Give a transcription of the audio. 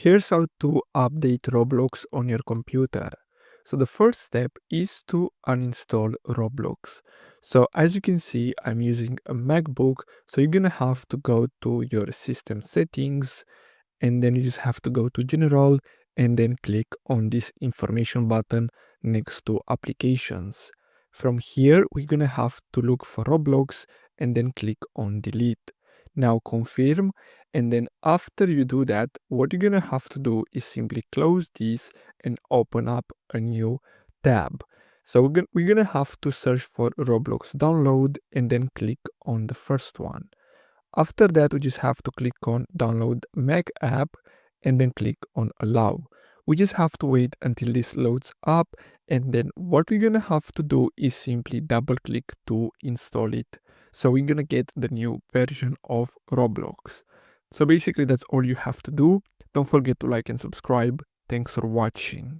Here's how to update Roblox on your computer. So the first step is to uninstall Roblox. So as you can see, I'm using a MacBook. So you're gonna have to go to your system settings, and then you just have to go to general and then click on this information button next to applications. From here, we're gonna have to look for Roblox and then click on delete. Now confirm, and then after you do that, what you're gonna have to do is simply close this and open up a new tab. So we're gonna have to search for Roblox download and then click on the first one. After that, we just have to click on download Mac app and then click on allow. We just have to wait until this loads up, and then what we're gonna have to do is simply double click to install it. So we're gonna get the new version of Roblox. So basically that's all you have to do. Don't forget to like and subscribe. Thanks for watching.